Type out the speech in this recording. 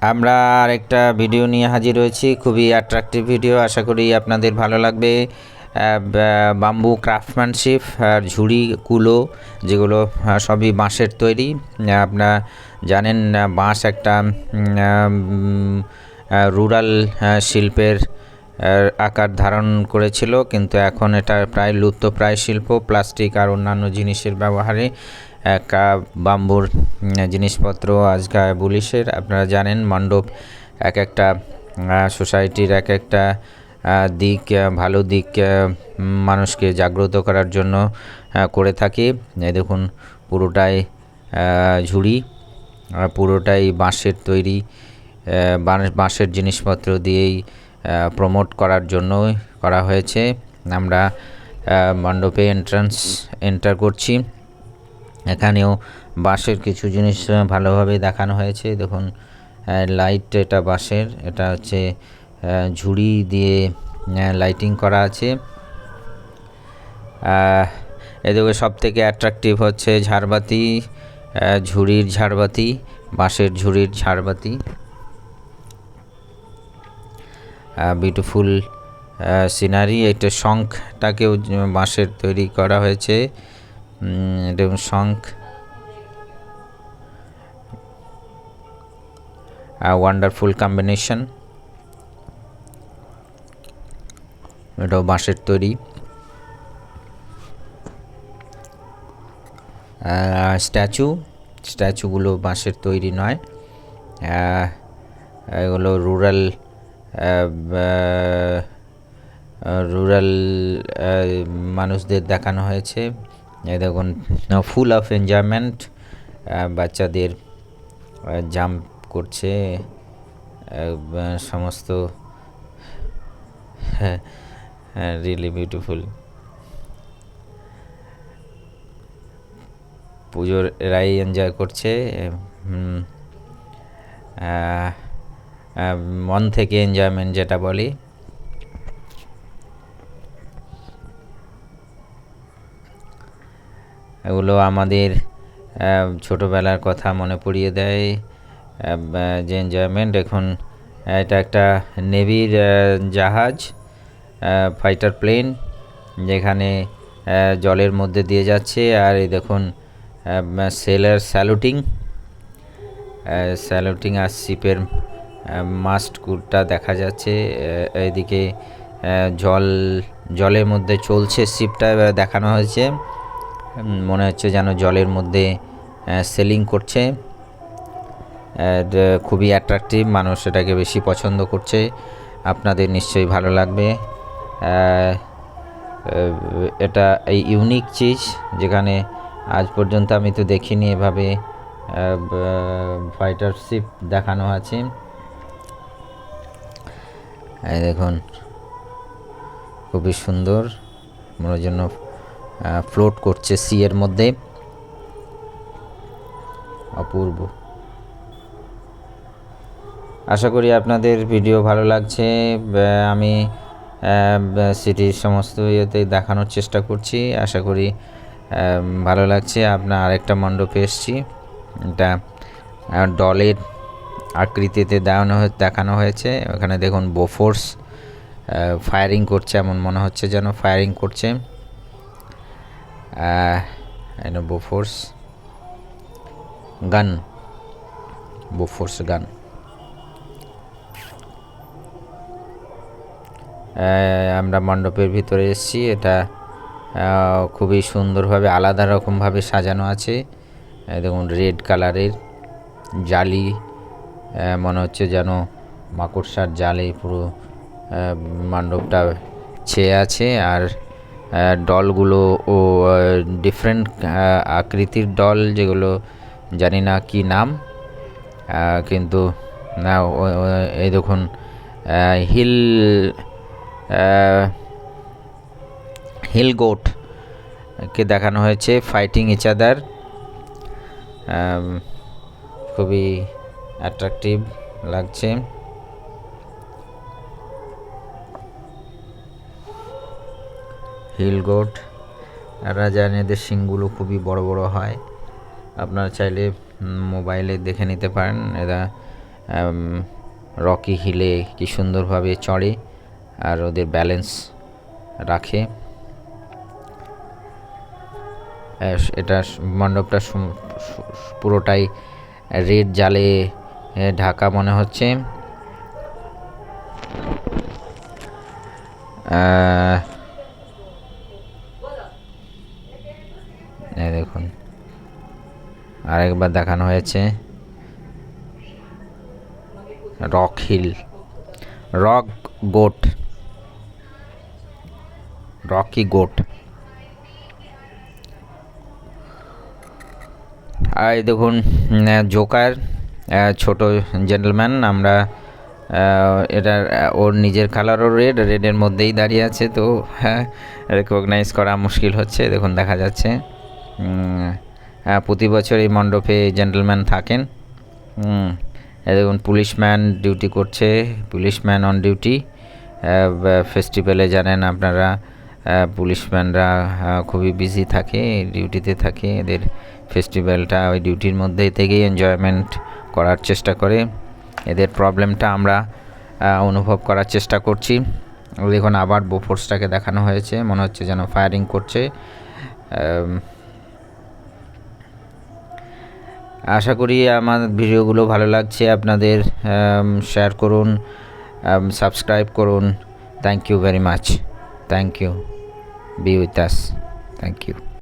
আমরা আরেকটা ভিডিও নিয়ে হাজির হয়েছি, খুবই অ্যাট্রাকটিভ ভিডিও, আশা করি আপনাদের ভালো লাগবে। বাম্বু ক্রাফটম্যানশিপ আর ঝুড়ি কুলো, যেগুলো সবই বাঁশের তৈরি। আপনারা জানেন বাঁশ একটা রুরাল শিল্পের আকার ধারণ করেছিল, কিন্তু এখন এটা প্রায় লুপ্তপ্রায় শিল্প। প্লাস্টিক আর অন্যান্য জিনিসের ব্যবহারে বাম্বুর জিনিসপত্র আজকাল বুলিশের। আপনারা জানেন মণ্ডপ এক একটা সোসাইটির এক একটা দিক, ভালো দিক মানুষকে জাগ্রত করার জন্য করে থাকি। এই দেখুন পুরোটাই ঝুড়ি, পুরোটাই বাঁশের তৈরি, বাঁশের জিনিসপত্র দিয়েই প্রমোট করার জন্য করা হয়েছে। আমরা মণ্ডপে এন্টার করছি, এখানেও বাঁশের কিছু জিনিস ভালোভাবে দেখানো হয়েছে। দেখুন লাইট, এটা বাঁশের, এটা হচ্ছে ঝুড়ি দিয়ে লাইটিং করা আছে। এদিকে সব থেকে অ্যাট্রাকটিভ হচ্ছে ঝাড়বাতি, ঝুড়ির ঝাড়বাতি, বাঁশের ঝুড়ির ঝাড়বাতি। Beautiful scenery. এটা শঙ্খটাকেও বাঁশের তৈরি করা হয়েছে, এবং শঙ্খ ওয়ান্ডারফুল কম্বিনেশন। এটাও বাঁশের তৈরি। স্ট্যাচুগুলো বাঁশের তৈরি নয়, এগুলো রুরাল মানুষদের দেখানো হয়েছে। এই দেখুন ফুল অফ এনজয়মেন্ট, বাচ্চাদের জাম্প করছে সমস্ত, রিয়েলি বিউটিফুল। পুজোর এরাই এনজয় করছে, মন থেকে এনজয়মেন্ট যেটা বলি। এগুলো আমাদের ছোটোবেলার কথা মনে পড়িয়ে দেয়, যে এনজয়মেন্ট। এখন এটা একটা নেভির জাহাজ, ফাইটার প্লেন, যেখানে জলের মধ্যে দিয়ে যাচ্ছে। আর এই দেখুন সেলার স্যালুটিং আর শিপের মাস্টটা দেখা যাচ্ছে। এইদিকে জলের মধ্যে চলছে শিপটা, এবার দেখানো হয়েছে, মনে হচ্ছে যেন জলের মধ্যে সেলিং করছে। খুবই অ্যাট্রাকটিভ, মানুষ এটাকে বেশি পছন্দ করছে, আপনাদের নিশ্চয়ই ভালো লাগবে। এটা এই ইউনিক চিজ, যেখানে আজ পর্যন্ত আমি তো দেখিনি এভাবে ফাইটার শিপ দেখানো আছে। এই দেখুন খুবই সুন্দর, মনে জন্য ফ্লোট করছে সি এর মধ্যে, অপূর্ব। আশা করি আপনাদের ভিডিও ভালো লাগছে। আমি সিটির সমস্ত ইয়েতে দেখানোর চেষ্টা করছি, আশা করি ভালো লাগছে। আপনার আরেকটা মণ্ডপে এসেছি, এটা ডলের আকৃতিতে দেখানো হয়েছে। ওখানে দেখুন বোফোর্স ফায়ারিং করছে, এমন মনে হচ্ছে যেন ফায়ারিং করছে। বোফোর্স গান, বোফোর্স গান। আমরা মণ্ডপের ভিতরে এসেছি, এটা খুবই সুন্দরভাবে আলাদা রকমভাবে সাজানো আছে। দেখুন রেড কালারের জালি, মনে হচ্ছে যেন মাকড়সার জালে পুরো মণ্ডপটা ছেয়ে আছে। আর ডলগুলো ও ডিফারেন্ট আকৃতির ডল, যেগুলো জানি না কি নাম, কিন্তু না, এই দেখুন হিল গোট কে দেখানো হয়েছে ফাইটিং ইচ আদার। খুবই অ্যাট্রাকটিভ লাগছে। হিল গোট, আপনারা জানেন এদের শিংগুলো খুবই বড় বড় হয়, আপনারা চাইলে মোবাইলে দেখে নিতে পারেন। এরা রকি হিলে কি সুন্দরভাবে চড়ে আর ওদের ব্যালেন্স রাখে। এটা মণ্ডপটা পুরোটাই রেড জালে ঢাকা মনে হচ্ছে। দেখুন আরেকবার দেখানো হয়েছে rock hill, rock goat, rocky goat. আর দেখুন জোকার, ছোট জেন্টলম্যান। আমরা এটা ওর নিজের কালারও রেডের মধ্যেই দাঁড়িয়ে আছে, তো হ্যাঁ রেকগনাইজ করা মুশকিল হচ্ছে। দেখুন দেখা যাচ্ছে প্রতি বছর এই মণ্ডপে জেন্টলম্যান থাকেন। দেখুন পুলিশম্যান ডিউটি করছে, পুলিশম্যান অন ডিউটি। ফেস্টিভ্যালে জানেন আপনারা পুলিশম্যানরা খুবই বিজি থাকে, ডিউটিতে থাকে। এদের ফেস্টিভ্যালটা ওই ডিউটির মধ্যেই থেকেই এনজয়মেন্ট করার চেষ্টা করে। এদের প্রবলেমটা আমরা অনুভব করার চেষ্টা করছি। দেখুন আবার বোফোর্সটাকে দেখানো হয়েছে, মনে হচ্ছে যেন ফায়ারিং করছে। আশা করি আমার ভিডিওগুলো ভালো লাগছে আপনাদের। শেয়ার করুন, সাবস্ক্রাইব করুন। Thank you very much. Thank you. Be with us. Thank you.